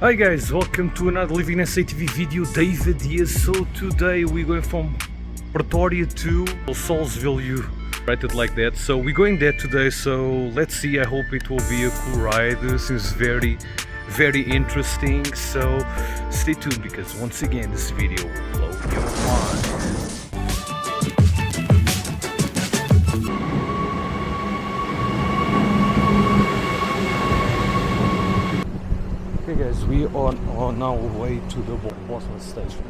Hi guys, welcome to another LivinginSAtv video. David here. So today we're going from Pretoria to Saulsville. You write it like that. So we're going there today. So let's see. I hope it will be a cool ride. This is very interesting. So stay tuned because once again this video will blow your mind. Okay guys, we are on our way to the bus station.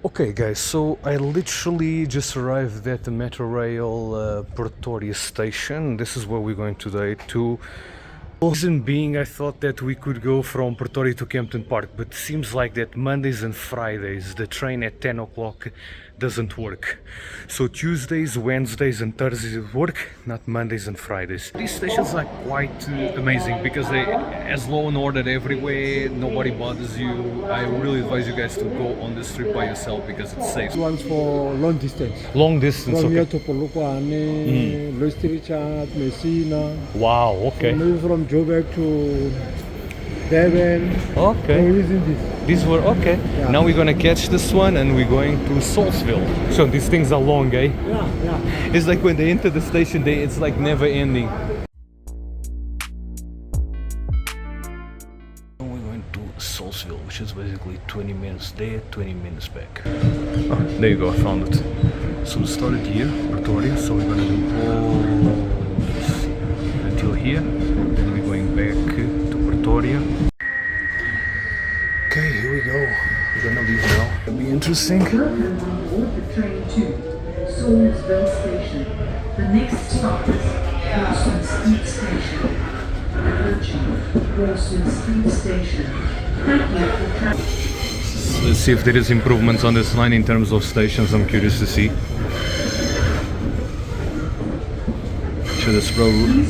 Okay guys, so I literally just arrived at the Metro Rail Pretoria station. This is where we're going today to. Reason being, I thought that we could go from Pretoria to Kempton Park, but it seems like that Mondays and Fridays the train at 10 o'clock doesn't work. So Tuesdays, Wednesdays and Thursdays work, not Mondays and Fridays. These stations are quite amazing because they has law and order everywhere, nobody bothers you. I really advise you guys to go on this trip by yourself because it's safe. Ones for long distance. Long distance, From here okay. to Polokwane, Richard, Messina. Wow, okay. Maybe from Joburg to Devon. Okay. We're using this. These were okay. Yeah. Now we're gonna catch this one and we're going to Saulsville. So these things are long, eh? Yeah. It's like when they enter the station, it's like never ending. We're going to Saulsville, which is basically 20 minutes there, 20 minutes back. Oh, there you go, I found it. So we started here, Pretoria, so we're gonna do all this until here. Then we're going back to Pretoria. Okay, here we go. We're gonna leave now. It'll be interesting. Welcome on board the train to Saulsville Station. The next stop is Boston Street Station. Approaching Boston Street Station. Thank you for traveling. Let's see if there is improvements on this line in terms of stations. I'm curious to see. So this probably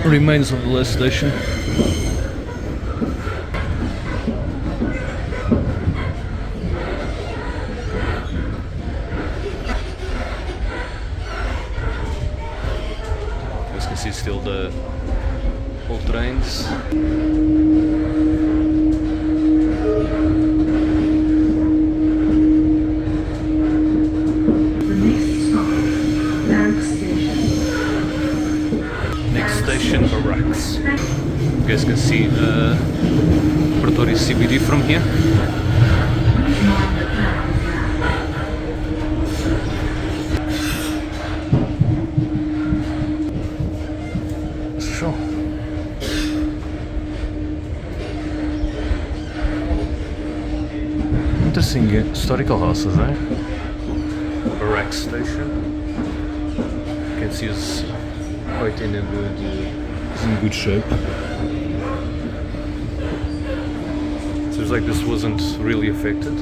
remains of the last station. As you can see, still the old trains. The next stop, Barracks Station. Next station, Barracks. You guys can see Pretoria CBD from here. Please mind the platform. Sure. Interesting historical houses, eh? Barracks station. You can see it's quite in a good, it's in good shape. Seems like this wasn't really affected.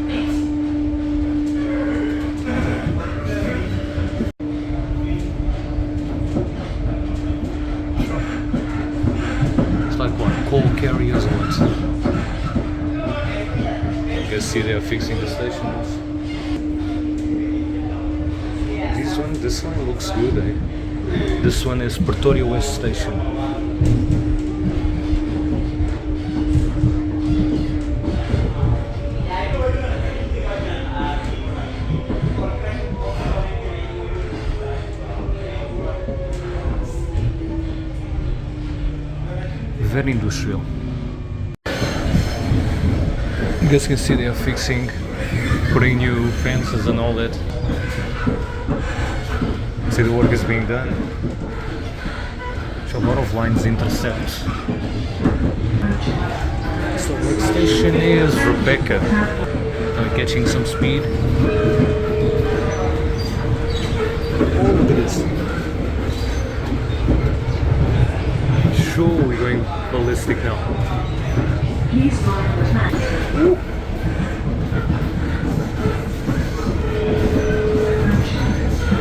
It's like what? Coal carriers or what? You guys see they are fixing the stations. This one looks good, eh? This one is Pretoria West Station. Very industrial. You guys can see they are fixing, putting new fences and all that. See the work is being done. So a lot of lines intercept. So next station is Rebecca. Are we catching some speed? Oh, look at this. sure we're going ballistic now. Please mind the platform.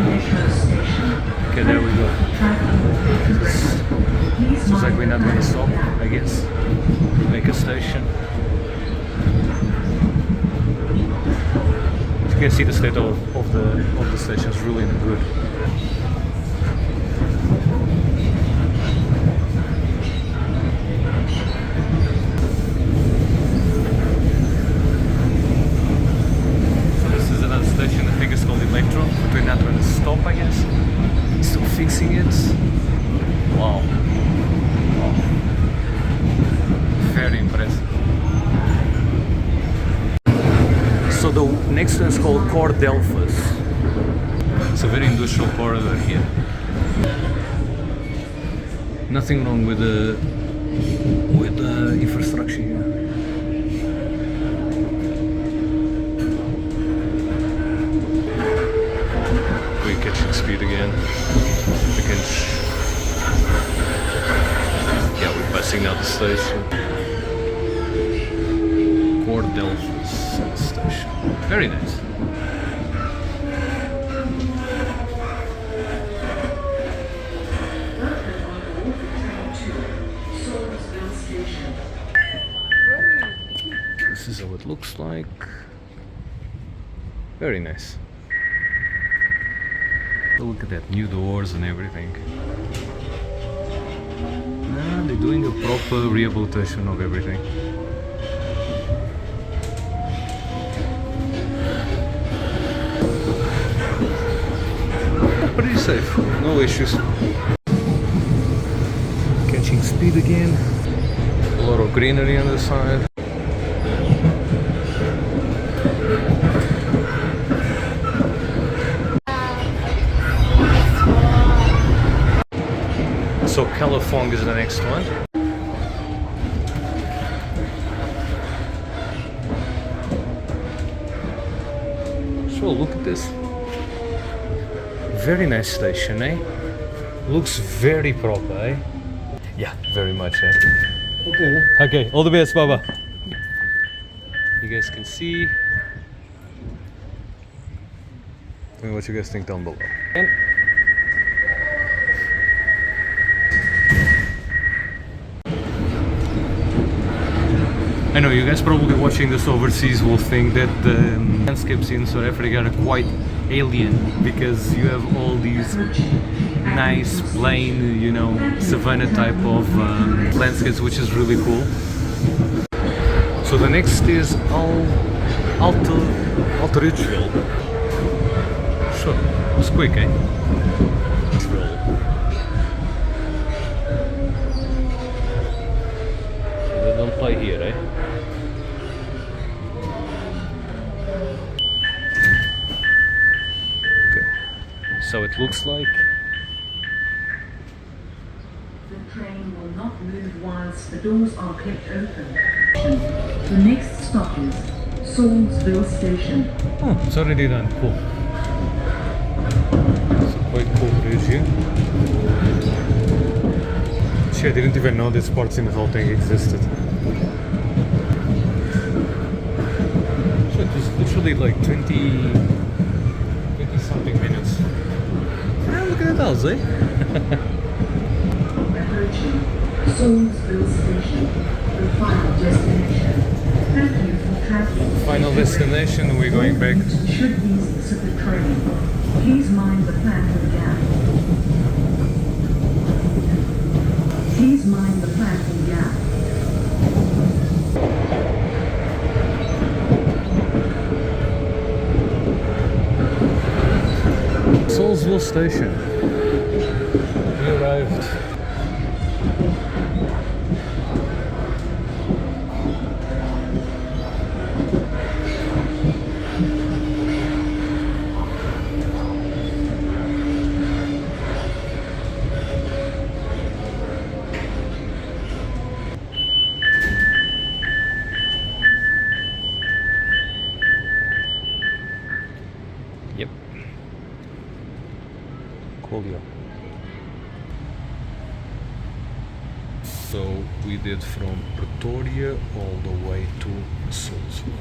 Metro station. Okay, there we go. Tracking Pretoria. Please Seems like mind we're not the going to stop, platform. I guess. Make a station. You can see the state of the station is really good. So this is another station, I think it's called Electro, but we're not going to stop, I guess. Still fixing it. Wow. Wow. Very impressive. So the next one is called Cordelphus. It's a very industrial corridor here. Nothing wrong with the infrastructure here. We're catching speed again. We can yeah, we're passing now the station. Cordelphus station. Very nice. Saulsville station. This is how it looks like. Very nice. Look at that, new doors and everything. They're doing a proper rehabilitation of everything. Pretty safe, no issues. Catching speed again. A lot of greenery on the side. So Calafong is the next one. So look at this. Very nice station, eh? Looks very proper, eh? Yeah, very much, eh? Okay. Okay, all the best, Baba. You guys can see. Tell me what you guys think down below. I know you guys probably watching this overseas will think that the landscapes in South Africa are quite alien because you have all these nice plain, you know, savanna type of landscapes, which is really cool. So the next is Alteridgeville. Sure, it's quick, eh? They don't play here, eh? So it looks like. The train will not move whilst the doors are kept open. The next stop is Saulsville station. Oh, it's already done. Cool. It's a quite cool bridge here. Shit, I didn't even know this parts in the whole thing existed. Shit, it's literally like 20 something minutes. Ah, look at that house, eh? Approaching Saulsville station. The final destination. Thank you for traveling. Final destination, we're going back. Should these exit the train, please mind the platform gap. Please mind the platform gap. Saulsville station. We arrived. So we did from Pretoria all the way to Saulsville.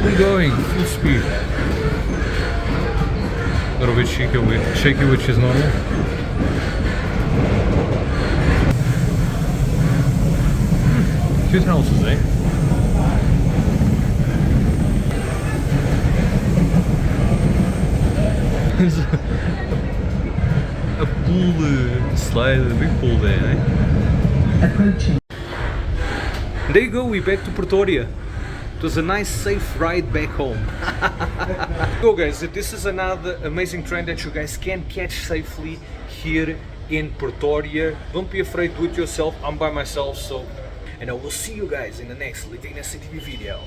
We're going full speed. A little bit shaky, which is normal. Cute houses, eh? There's a pool slide, a big pool there, eh? Approaching. There you go, we're back to Pretoria. It was a nice, safe ride back home. So guys, this is another amazing train that you guys can catch safely here in Pretoria. Don't be afraid, do it yourself. I'm by myself, so... And I will see you guys in the next LivinginSAtv video.